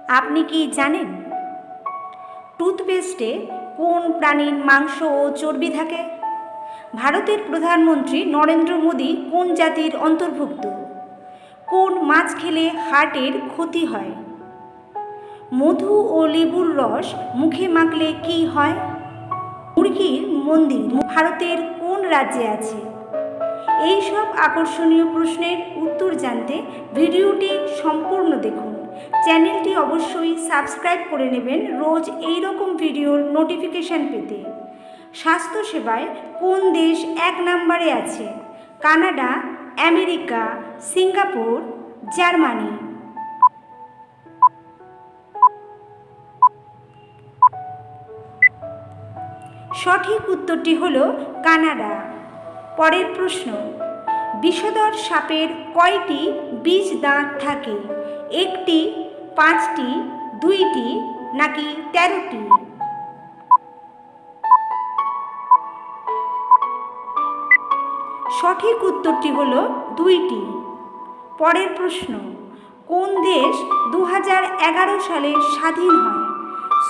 আপনি কি জানেন টুথপেস্টে কোন প্রাণীর মাংস ও চর্বি থাকে? ভারতের প্রধানমন্ত্রী নরেন্দ্র মোদী কোন জাতির অন্তর্ভুক্ত? কোন মাছ খেলে হার্টের ক্ষতি হয়? মধু ও লেবুর রস মুখে মাখলে কি হয়? মুরগির মন্দির ভারতের কোন রাজ্যে আছে? এই সব আকর্ষণীয় প্রশ্নের উত্তর জানতে ভিডিওটি সম্পূর্ণ দেখুন। চ্যানেলটি অবশ্যই সাবস্ক্রাইব করে নেবেন রোজ এই রকম ভিডিওর নোটিফিকেশান পেতে। স্বাস্থ্যসেবায় কোন দেশ 1 নম্বরে আছে? Canada, America, Singapore, Germany. সঠিক উত্তরটি হলো কানাডা। পরের প্রশ্ন, বিষধর সাপের কয়টি বিষ দাঁত থাকে? 1টি, 5টি, 2টি নাকি 13টি? সঠিক উত্তরটি হলো 2টি। পরের প্রশ্ন, কোন দেশ 2011 সালে স্বাধীন হয়?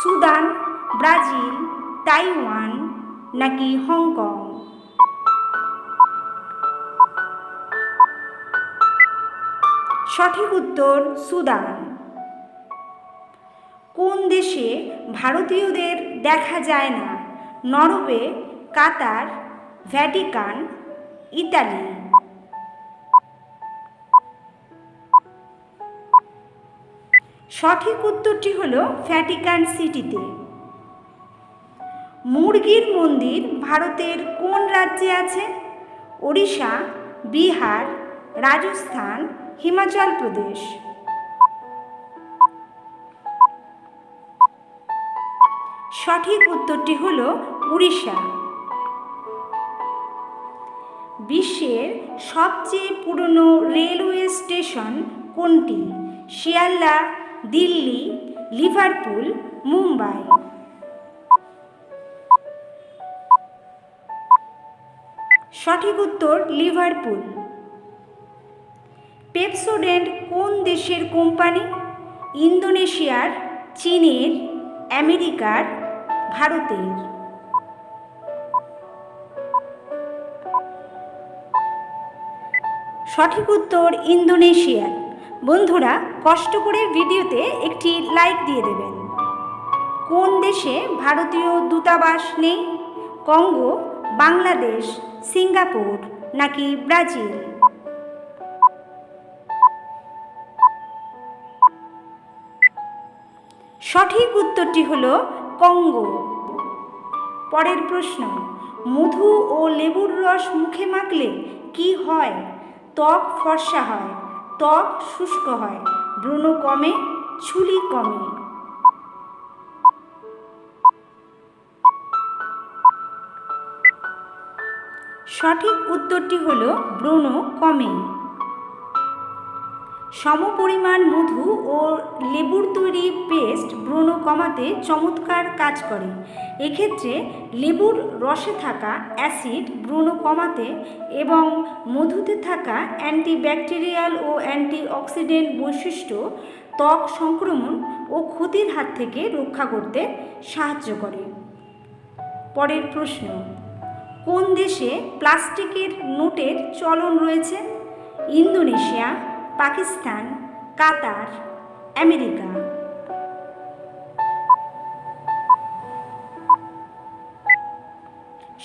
সুদান, ব্রাজিল, তাইওয়ান নাকি হংকং? সঠিক উত্তর সুদান। কোন দেশে ভারতীয়দের দেখা যায় না? নরওয়ে, কাতার, ভ্যাটিকান, ইতালি। সঠিক উত্তরটি হলো ভ্যাটিকান সিটিতে। মুরগির মন্দির ভারতের কোন রাজ্যে আছে? ওড়িশা, বিহার, রাজস্থান, হিমাচল প্রদেশ। সঠিক উত্তরটি হল উড়িষ্যা। বিশ্বের সবচেয়ে পুরনো রেলওয়ে স্টেশন কোনটি? শিয়ালদা, দিল্লি, লিভারপুল, মুম্বাই। সঠিক উত্তর লিভারপুল। পেপসোডেন্ট কোন দেশের কোম্পানি? ইন্দোনেশিয়ার, চীনের, আমেরিকার, ভারতের। সঠিক উত্তর ইন্দোনেশিয়ার। বন্ধুরা, কষ্ট করে ভিডিওতে একটি লাইক দিয়ে দেবেন। কোন দেশে ভারতীয় দূতাবাস নেই? কঙ্গো, বাংলাদেশ, সিঙ্গাপুর নাকি ব্রাজিল? সঠিক উত্তরটি হলো কঙ্গো। পরের প্রশ্ন, মধু ও লেবুর রস মুখে মাখলে কি হয়? ত্বক ফর্সা হয়, ত্বক শুষ্ক হয়, ব্রণ কমে, চুল কমে। সঠিক উত্তরটি হলো ব্রণ কমে। সমপরিমাণ মধু ও লেবুর তৈরি পেস্ট ব্রণ কমাতে চমৎকার কাজ করে। এক্ষেত্রে লেবুর রসে থাকা অ্যাসিড ব্রণ কমাতে এবং মধুতে থাকা অ্যান্টিব্যাকটেরিয়াল ও অ্যান্টিঅক্সিডেন্ট বৈশিষ্ট্য ত্বক সংক্রমণ ও ক্ষতির হাত থেকে রক্ষা করতে সাহায্য করে। পরের প্রশ্ন, কোন দেশে প্লাস্টিকের নোটের চলন রয়েছে? ইন্দোনেশিয়া, পাকিস্তান, কাতার, আমেরিকা।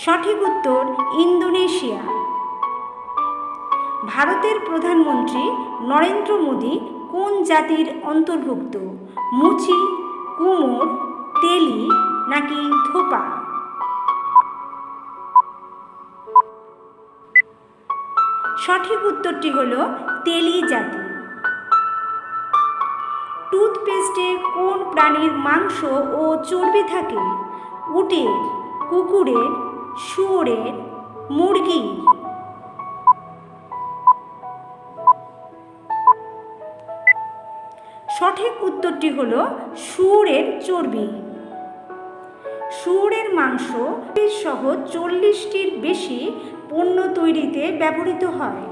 সঠিক উত্তর ইন্দোনেশিয়া। ভারতের প্রধানমন্ত্রী নরেন্দ্র মোদী কোন জাতির অন্তর্ভুক্ত? মুচি, কুমোর, তেলি নাকি ধোপা? সঠিক উত্তরটি হলো তেলি জাতি। টুথপেস্টে কোন প্রাণীর মাংস ও চর্বি থাকে? উটের, কুকুরের, শুয়োরের, মুরগির। সঠিক উত্তরটি হলো শুয়োরের চর্বি। শুয়োরের মাংস সহ 40টির বেশি পণ্য তৈরিতে ব্যবহৃত হয়।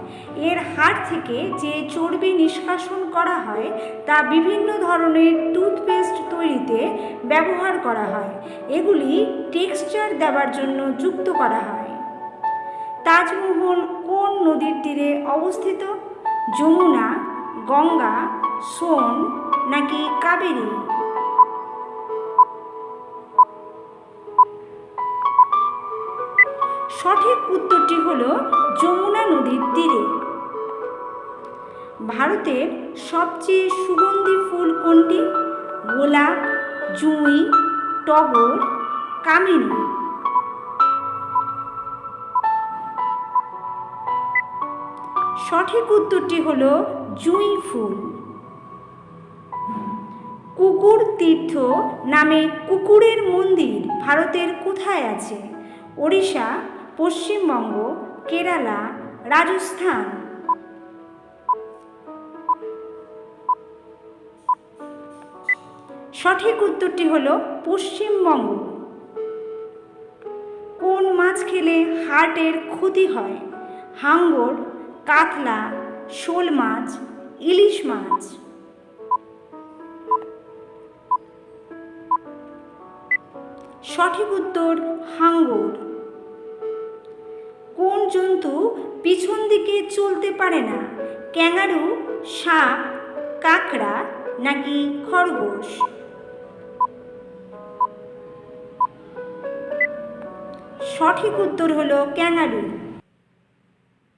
এর হাড় থেকে যে চর্বি নিষ্কাশন করা হয় তা বিভিন্ন ধরনের টুথপেস্ট তৈরিতে ব্যবহার করা হয়। এগুলি টেক্সচার দেওয়ার জন্য যুক্ত করা হয়। তাজমহল কোন নদীর তীরে অবস্থিত? যমুনা, গঙ্গা, সোন নাকি কাবেরী? সঠিক উত্তরটি হল যমুনা নদীর তীরে। ভারতের সবচেয়ে সুগন্ধি ফুল কোনটি? গোলাপ, জুঁই, টগর, কামিনী। সঠিক উত্তরটি হল জুঁই ফুল। কুকুর তীর্থ নামে কুকুরের মন্দির ভারতের কোথায় আছে? ওড়িশা, পশ্চিমবঙ্গ, কেরালা, রাজস্থান। সঠিক উত্তরটি হল পশ্চিমবঙ্গ। কোন মাছ খেলে হার্টের ক্ষতি হয়? হাঙর, কাতলা, শোল মাছ, ইলিশ মাছ। সঠিক উত্তর হাঙর। কোন জন্তু পিছন দিকে চলতে পারে না? ক্যাঙ্গারু, সাপ, কাঁকড়া নাকি খরগোশ? সঠিক উত্তর হলো ক্যাঙ্গারু।